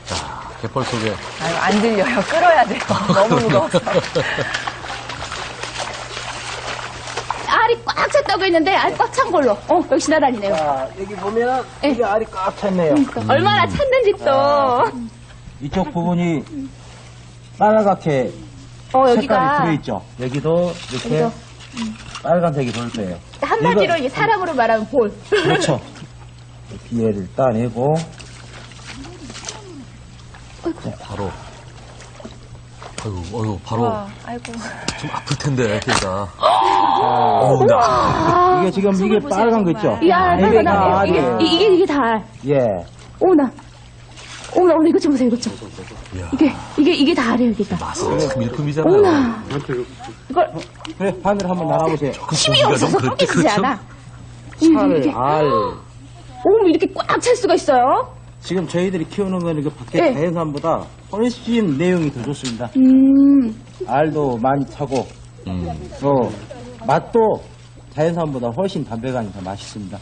자, 갯벌 속에. 안 들려요. 끌어야 돼요. 너무 무거워서. 알이 꽉 찼다고 했는데 알 꽉 찬 걸로. 역시 날아다니네요. 자, 여기 보면 이게 알이 꽉 찼네요. 얼마나 찼는지 또. 이쪽 부분이 빨갛게 색깔이 들어있죠. 여기도 이렇게 빨간색이 돌 거예요. 한마디로 이게 사람으로 말하면 볼. 그렇죠. 비애를 따내고 바로. 아이고, 바로. 아이고. 좀 아플 텐데, 걔가. 이게 지금 이게 빨간 거 있죠? 이게 다 알이에요. 이게 다. 예. 어머나 이거 좀 보세요, 이거 좀. 이게 다 알이에요, 이게 다. 맛은 참 일품이잖아요. 어머나. 이걸 그래, 바늘 한번 나가보세요. 힘이 없어서 섞이지 않아. 알. 이렇게 꽉 찰 수가 있어요? 지금 저희들이 키우는 건 이거 밖에 자연산보다 훨씬 내용이 더 좋습니다. 알도 많이 차고, 또 맛도 자연산보다 훨씬 담백하니 더 맛있습니다.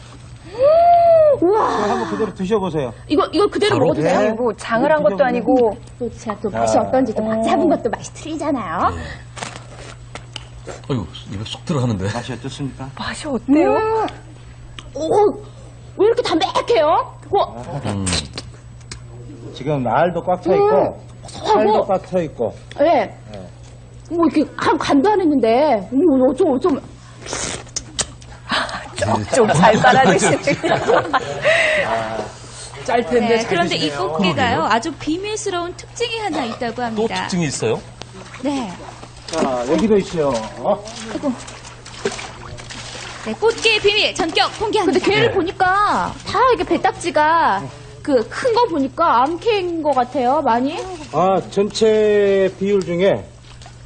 우와. 한번 그대로 드셔보세요. 이거 그대로 먹어도 돼요? 아니고 장을 한 것도 아니고. 또 제가 또 맛이 어떤지 또 잡은 것도 맛이 틀리잖아요. 아이고, 입에 쏙 들어가는데. 맛이 어떻습니까? 맛이 어때요? 왜 이렇게 담백해요? 지금 알도 꽉 차 있고, 살도 꽉 차 있고. 네. 이렇게 간도 안 했는데, 어쩜. 좀 잘 빨아드시네요. 짤 텐데. 네, 그런데 이 꽃게가요, 아주 비밀스러운 특징이 하나 있다고 합니다. 또 특징이 있어요? 네. 자, 여기도 있어요. 아이고. 네, 꽃게의 비밀 전격 공개합니다. 근데 걔를 보니까 다 이게 배딱지가 큰 거 보니까 암캐인 것 같아요, 많이. 전체 비율 중에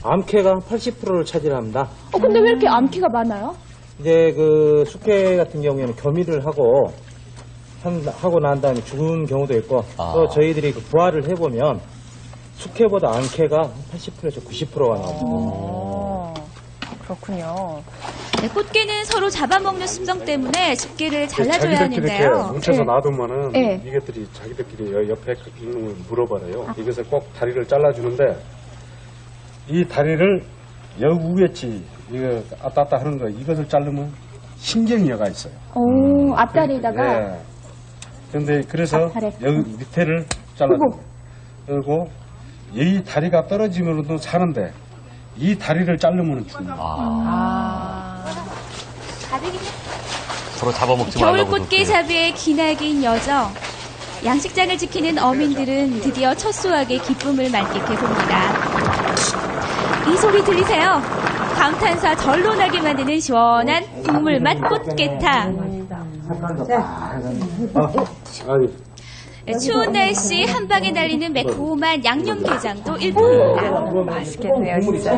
암캐가 80%를 차지합니다. 근데 왜 이렇게 암캐가 많아요? 이제 그 숙회 같은 경우에는 겸이를 하고 난 다음에 죽은 경우도 있고, 또 저희들이 그 부화를 해보면 숙회보다 암캐가 80%에서 90%가 나옵니다. 그렇군요. 네, 꽃게는 서로 잡아먹는 습성 때문에 집게를 잘라줘야 자기들끼리 이렇게 하는데요. 뭉쳐서 놔두면은 네. 이것들이 자기들끼리 옆에 있는 걸 물어버려요. 이것을 꼭 다리를 잘라주는데 이 다리를 여기 위에치 이거 아따 하는 거 이것을 자르면 신경이가 있어요. 앞다리에다가. 예. 그런데 그래서 앞다리. 여기 밑에를 잘라줘. 그리고 이 다리가 떨어지면도 사는데 이 다리를 자르면 죽는다. 서로 잡아먹지 겨울 말라고. 꽃게 잡이의 기나긴 여정. 양식장을 지키는 어민들은 드디어 첫 수확의 기쁨을 만끽해 봅니다. 이 소리 들리세요? 감탄사 절로 나게 만드는 시원한 국물 맛 꽃게탕. 네, 추운 날씨 한 방에 날리는 매콤한 양념게장도 일품입니다. 맛있겠네요, 진짜.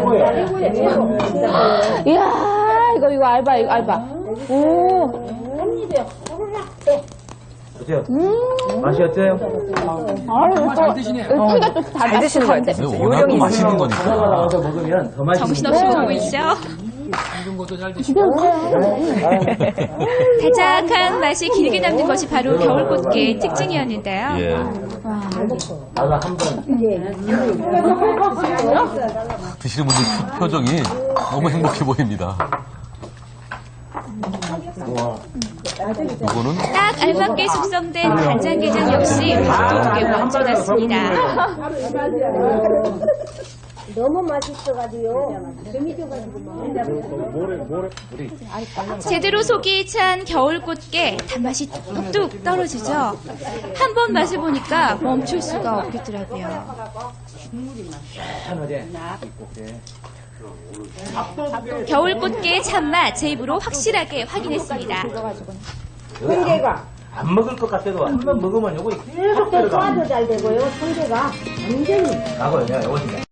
이야, 이거 알바. 오. 보세요. 맛이 어때요? 잘 드시네. 티가 또 잘 드시는 것 같아요. 워낙 또 맛있는 거니까. 먹으면 더 맛있는 정신없이 먹고 있죠. 달짝한 맛이 길게 남는 것이 바로 겨울꽃게의 특징이었는데요. 예. 드시는 분들 표정이 너무 행복해 보입니다. 이거는 딱 알맞게 숙성된 간장게장 역시 밥도둑에 얹어놨습니다. 너무 맛있어가지고요. 제대로 속이 찬 겨울꽃게 단맛이 뚝뚝 떨어지죠. 한 번 맛을 보니까 멈출 수가 없겠더라고요. 겨울꽃게의 참맛 제 입으로 확실하게 확인했습니다. 성게가 안 먹을 것 같아도 한 번 먹으면 요거 계속 들어가. 소화도 잘 되고요. 성게가 완전히 나고요, 내가 요거 진짜.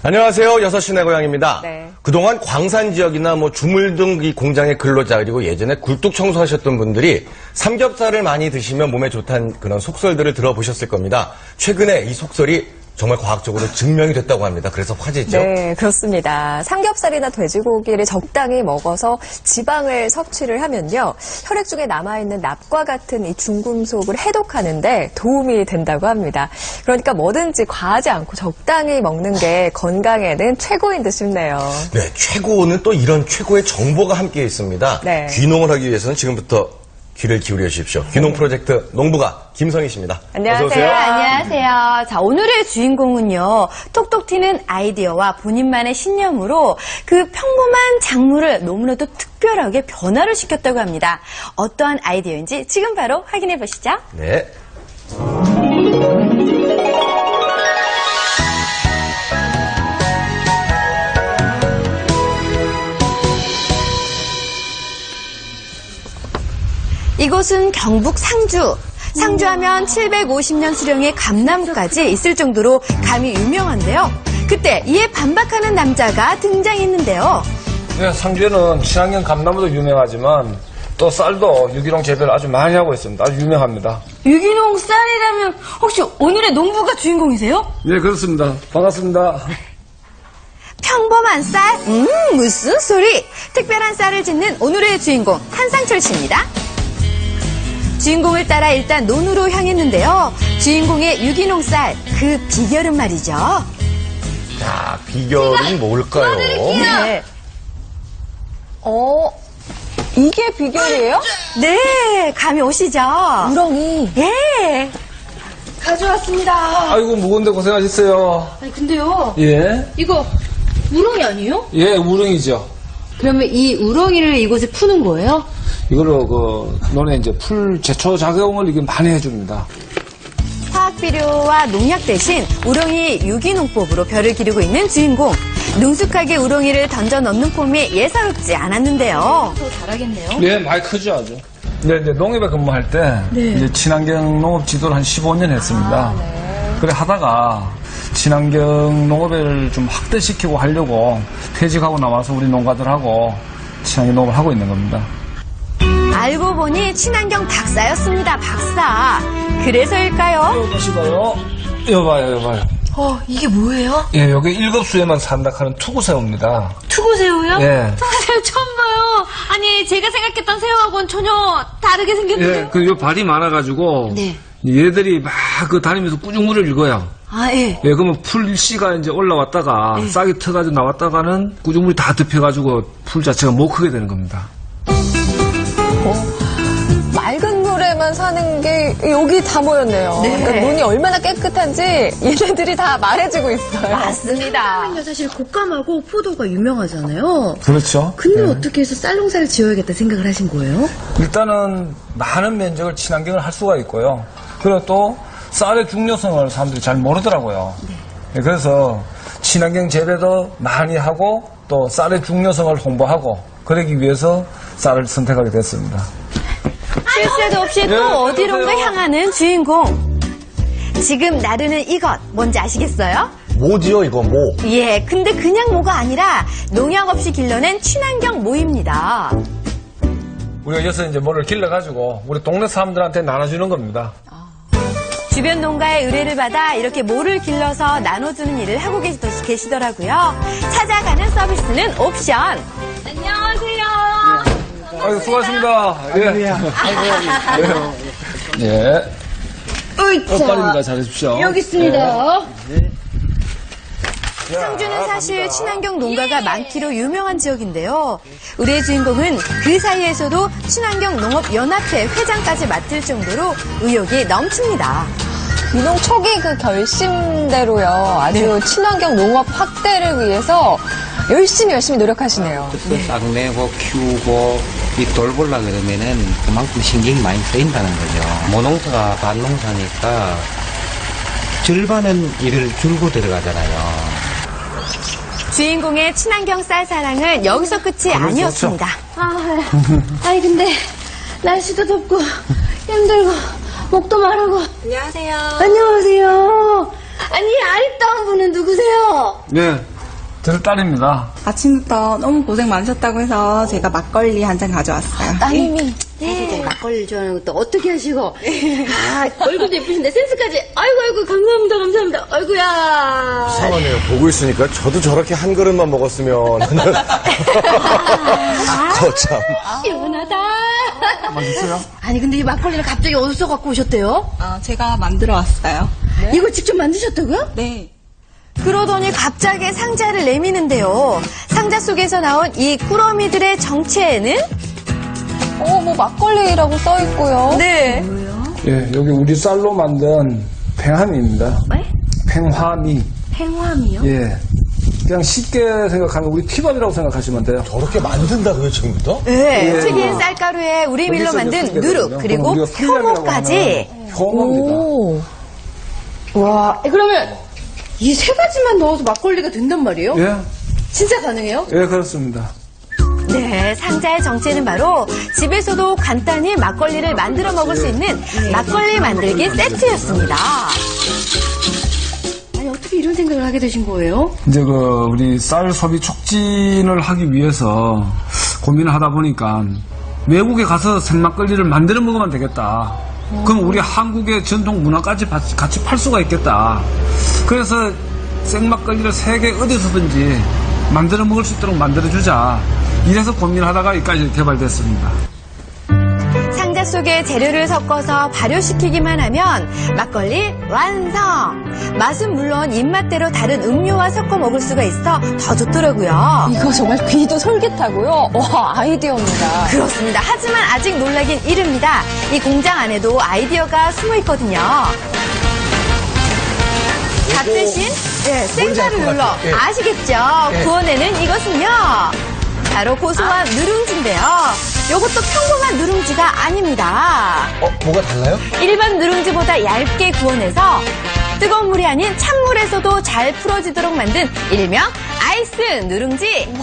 안녕하세요. 6시 내 고향입니다. 네. 그동안 광산 지역이나 주물 등 이 공장의 근로자 그리고 예전에 굴뚝 청소하셨던 분들이 삼겹살을 많이 드시면 몸에 좋다는 그런 속설들을 들어보셨을 겁니다. 최근에 이 속설이 정말 과학적으로 증명이 됐다고 합니다. 그래서 화제죠. 네, 그렇습니다. 삼겹살이나 돼지고기를 적당히 먹어서 지방을 섭취를 하면요. 혈액 중에 남아있는 납과 같은 이 중금속을 해독하는데 도움이 된다고 합니다. 그러니까 뭐든지 과하지 않고 적당히 먹는 게 건강에는 최고인 듯 싶네요. 네, 최고는 또 이런 최고의 정보가 함께 있습니다. 네. 귀농을 하기 위해서는 지금부터 귀를 기울여 주십시오. 귀농 프로젝트 농부가 김성희 씨입니다. 안녕하세요. 어서 오세요. 안녕하세요. 자, 오늘의 주인공은요. 톡톡 튀는 아이디어와 본인만의 신념으로 그 평범한 작물을 너무나도 특별하게 변화를 시켰다고 합니다. 어떠한 아이디어인지 지금 바로 확인해 보시죠. 네. 이곳은 경북 상주. 상주하면 750년 수령의 감나무까지 있을 정도로 감이 유명한데요. 그때 이에 반박하는 남자가 등장했는데요. 네, 상주에는 친환경 감나무도 유명하지만 또 쌀도 유기농 재배를 아주 많이 하고 있습니다. 아주 유명합니다. 유기농 쌀이라면 혹시 오늘의 농부가 주인공이세요? 네, 그렇습니다. 반갑습니다. 평범한 쌀? 무슨 소리? 특별한 쌀을 짓는 오늘의 주인공 한상철 씨입니다. 주인공을 따라 일단 논으로 향했는데요. 주인공의 유기농 쌀, 그 비결은 말이죠. 자, 비결은 뭘까요? 네. 이게 비결이에요? 네, 감이 오시죠? 우렁이. 예. 가져왔습니다. 아이고, 무거운데 고생하셨어요. 아니, 근데요. 예? 이거 우렁이 아니에요? 예, 우렁이죠. 그러면 이 우렁이를 이곳에 푸는 거예요? 이걸로 논에 이제 풀 제초 작용을 이게 많이 해줍니다. 화학비료와 농약 대신 우렁이 유기농법으로 벼를 기르고 있는 주인공. 능숙하게 우렁이를 던져 넣는 폼이 예사롭지 않았는데요. 더 잘하겠네요. 네, 많이 크죠, 아주. 네, 이제 농협에 근무할 때 이제 친환경 농업 지도를 한 15년 했습니다. 그래 하다가 친환경 농업을 좀 확대시키고 하려고 퇴직하고 나와서 우리 농가들하고 친환경 농업을 하고 있는 겁니다. 알고 보니 친환경 박사였습니다. 박사. 그래서일까요? 보시고요. 여봐요. 이게 뭐예요? 예, 여기 1급수에만 산다 하는 투구새우입니다. 투구새우요? 예. 투구새우 처음 봐요. 아니, 제가 생각했던 새우하고는 전혀 다르게 생겼는데. 예, 요 발이 많아가지고. 네. 얘들이 막 다니면서 꾸중물을 읽어요. 아, 예. 예, 그러면 풀씨가 이제 올라왔다가 싹이 터가지고 나왔다가는 꾸중물이 다 덮여가지고 풀 자체가 못 크게 되는 겁니다. 맑은 물에만 사는 게 여기 다 모였네요. 네. 그러니까 눈이 얼마나 깨끗한지 얘네들이 다 말해주고 있어요. 맞습니다. 사실 곶감하고 포도가 유명하잖아요. 그렇죠. 근데 어떻게 해서 쌀농사를 지어야겠다 생각을 하신 거예요? 일단은 많은 면적을 친환경을 할 수가 있고요. 그리고 또 쌀의 중요성을 사람들이 잘 모르더라고요. 네, 그래서 친환경 재배도 많이 하고 또 쌀의 중요성을 홍보하고 그러기 위해서 쌀을 선택하게 됐습니다. 쉴 새도 없이 또 어디론가 향하는 주인공. 지금 나르는 이것 뭔지 아시겠어요? 뭐지요, 이거 뭐? 예, 근데 그냥 모가 아니라 농약 없이 길러낸 친환경 모입니다. 우리가 여기서 이제 뭐를 길러가지고 우리 동네 사람들한테 나눠주는 겁니다. 주변 농가의 의뢰를 받아 이렇게 모를 길러서 나눠주는 일을 하고 계시더라고요. 찾아가는 서비스는 옵션. 안녕하세요. 아이고, 수고하셨습니다. 예. 예. 빨리입니다. 잘해주십시오. 여기 있습니다. 상주는 사실 친환경 농가가 많기로 유명한 지역인데요. 우리의 주인공은 그 사이에서도 친환경 농업연합회 회장까지 맡을 정도로 의욕이 넘칩니다. 이동 초기 그 결심대로요. 아주 친환경 농업 확대를 위해서 열심히 노력하시네요. 싹 내고 키우고 이 돌보려 그러면은 그만큼 신경이 많이 쓰인다는 거죠. 모농사가 반농사니까 절반은 일을 줄고 들어가잖아요. 주인공의 친환경 쌀 사랑은 여기서 끝이 아니었습니다. 아니 근데 날씨도 덥고 힘들고 목도 마르고. 안녕하세요. 안녕하세요. 아니 아리따운 분은 누구세요? 네, 제 딸입니다. 아침부터 너무 고생 많으셨다고 해서 제가 막걸리 한 잔 가져왔어요. 따님이 네. 막걸리 좋아하는 것도 어떻게 하시고 얼굴도 예쁘신데 센스까지 아이고 감사합니다 아이고야. 이상하네요. 보고 있으니까 저도 저렇게 한 그릇만 먹었으면 거참. 시원하다. 맛있어요? 아니 근데 이 막걸리를 갑자기 어디서 갖고 오셨대요? 제가 만들어 왔어요. 이거 직접 만드셨다고요? 네. 그러더니 갑자기 상자를 내미는데요. 상자 속에서 나온 이 꾸러미들의 정체는? 뭐 막걸리라고 써 있고요. 네. 예, 여기 우리 쌀로 만든 팽화미입니다. 네? 팽화미. 팽화미요? 예. 그냥 쉽게 생각하면 우리 피밥이라고 생각하시면 돼요. 저렇게 만든다고요, 지금부터? 네. 예. 특이한 쌀가루에 우리 밀로 여기서 만든 이제 쓰게 누룩 되거든요. 그리고 그럼 우리가 필름이라고 효모까지. 하는 효모입니다. 와 그러면 이 세 가지만 넣어서 막걸리가 된단 말이에요? 예. 진짜 가능해요? 예, 그렇습니다. 네, 상자의 정체는 바로 집에서도 간단히 막걸리를 만들어 먹을 수 있는 막걸리 만들기 세트였습니다. 아니 어떻게 이런 생각을 하게 되신 거예요? 이제 우리 쌀 소비 촉진을 하기 위해서 고민을 하다 보니까 외국에 가서 생막걸리를 만들어 먹으면 되겠다. 그럼 우리 한국의 전통 문화까지 같이 팔 수가 있겠다. 그래서 생막걸리를 세계 어디서든지 만들어 먹을 수 있도록 만들어주자. 이래서 고민하다가 여기까지 개발됐습니다. 상자 속에 재료를 섞어서 발효시키기만 하면 막걸리 완성! 맛은 물론 입맛대로 다른 음료와 섞어 먹을 수가 있어 더 좋더라고요. 이거 정말 귀도 솔깃하고요. 와, 아이디어입니다. 그렇습니다. 하지만 아직 놀라긴 이릅니다. 이 공장 안에도 아이디어가 숨어 있거든요. 밥 대신 생가루 눌러 아시겠죠? 구워내는 이것은요. 바로 고소한 누룽지인데요. 이것도 평범한 누룽지가 아닙니다. 뭐가 달라요? 일반 누룽지보다 얇게 구워내서 뜨거운 물이 아닌 찬물에서도 잘 풀어지도록 만든 일명 아이스 누룽지.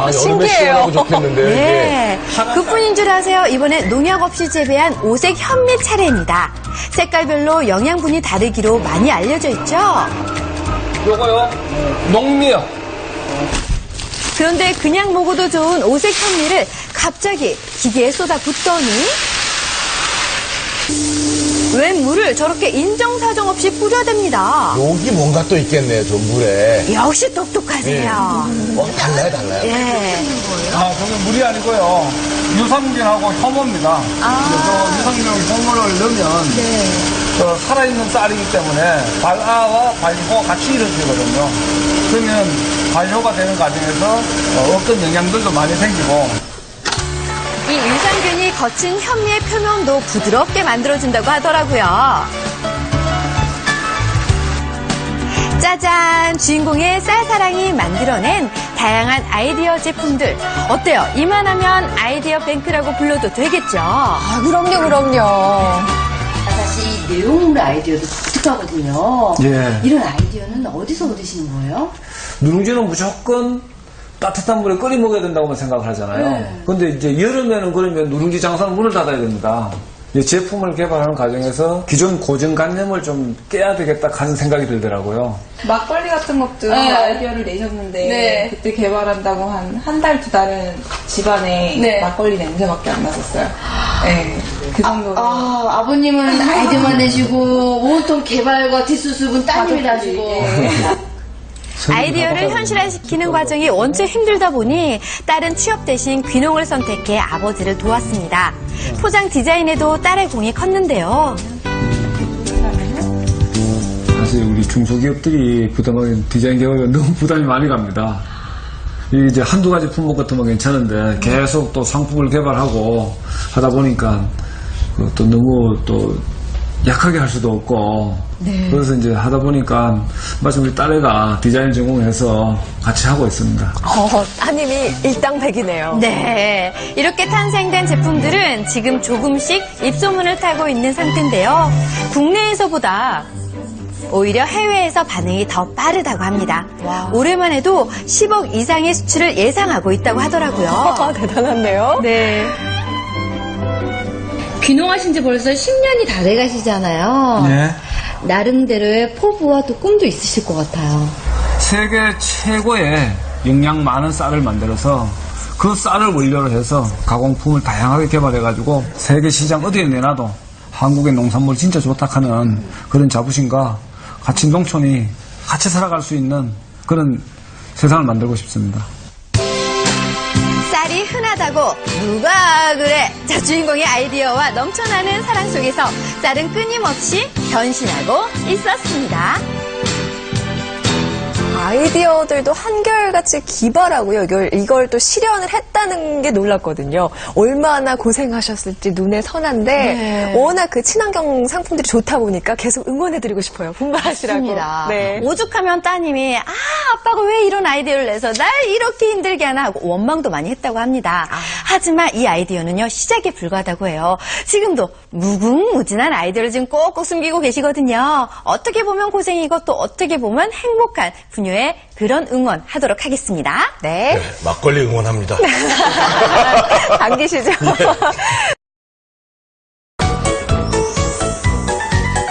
야, 신기해요. 좋겠는데, 네. 그뿐인 줄 아세요? 이번엔 농약 없이 재배한 오색 현미 차례입니다. 색깔별로 영양분이 다르기로 많이 알려져 있죠. 요거요, 농미요. 그런데 그냥 먹어도 좋은 오색 현미를 갑자기 기계에 쏟아붓더니 웬 물을 저렇게 인정사정 없이 뿌려댑니다. 여기 뭔가 또 있겠네요, 저 물에. 역시 똑똑하세요. 달라요. 예. 저는 물이 아니고요. 유산균하고 효모입니다. 그래서 유산균 효모를 넣으면 저 살아있는 쌀이기 때문에 발아와 발효가 같이 이루어지거든요. 그러면 발효가 되는 과정에서 어떤 영양들도 많이 생기고 이 유산균이 거친 현미의 표면도 부드럽게 만들어준다고 하더라고요. 짜잔! 주인공의 쌀사랑이 만들어낸 다양한 아이디어 제품들. 어때요? 이만하면 아이디어 뱅크라고 불러도 되겠죠? 그럼요. 私 내용물의 아이디어도 독특하거든요. 예. 이런 아이디어는 어디서 얻으시는 거예요? 누룽지는 무조건 따뜻한 물에 끓여 먹어야 된다고만 생각을 하잖아요. 네. 근데 이제 여름에는 그러면 누룽지 장사는 문을 닫아야 됩니다. 이 제품을 개발하는 과정에서 기존 고정관념을 좀 깨야 되겠다 하는 생각이 들더라고요. 막걸리 같은 것도 네. 아이디어를 내셨는데 네. 그때 개발한다고 한 달, 두 달은 집안에 네. 막걸리 냄새밖에 안 났었어요. 네, 그 정도로. 아버님은 아이디어만 내시고 온통 개발과 뒷수습은 따님이 다 주고. 아이디어를 현실화시키는 과정이 원체 힘들다 보니 딸은 취업 대신 귀농을 선택해 아버지를 도왔습니다. 포장 디자인에도 딸의 공이 컸는데요. 사실 우리 중소기업들이 부담하는 디자인 개발에 너무 부담이 많이 갑니다. 이제 한두 가지 품목 같으면 괜찮은데 계속 또 상품을 개발하고 하다 보니까 또 너무 또 약하게 할 수도 없고 네. 그래서 이제 하다 보니까 마침 우리 딸애가 디자인 전공해서 같이 하고 있습니다. 따님이 일당백이네요. 네. 이렇게 탄생된 제품들은 지금 조금씩 입소문을 타고 있는 상태인데요. 국내에서보다 오히려 해외에서 반응이 더 빠르다고 합니다. 올해만 해도 10억 이상의 수출을 예상하고 있다고 하더라고요. 대단한데요? 네. 귀농하신 지 벌써 10년이 다 돼가시잖아요. 네. 나름대로의 포부와 또 꿈도 있으실 것 같아요. 세계 최고의 영양 많은 쌀을 만들어서 그 쌀을 원료로 해서 가공품을 다양하게 개발해가지고 세계 시장 어디에 내놔도 한국의 농산물 진짜 좋다 하는 그런 자부심과 같이 농촌이 같이 살아갈 수 있는 그런 세상을 만들고 싶습니다. 쌀이 흔하다고 누가 그래? 자, 주인공의 아이디어와 넘쳐나는 사랑 속에서 쌀은 끊임없이 변신하고 있었습니다. 아이디어들도 한결같이 기발하고요. 이걸 또 실현을 했다는 게 놀랐거든요. 얼마나 고생하셨을지 눈에 선한데 네. 워낙 그 친환경 상품들이 좋다 보니까 계속 응원해드리고 싶어요. 분발하시라고. 맞습니다. 네. 오죽하면 따님이 아빠가 왜 이런 아이디어를 내서 날 이렇게 힘들게 하나 하고 원망도 많이 했다고 합니다. 하지만 이 아이디어는요 시작에 불과하다고 해요. 지금도 무궁무진한 아이디어를 지금 꼭꼭 숨기고 계시거든요. 어떻게 보면 고생이고 또 어떻게 보면 행복한 분유의 그런 응원하도록 하겠습니다. 네. 막걸리 응원합니다. 당기시죠?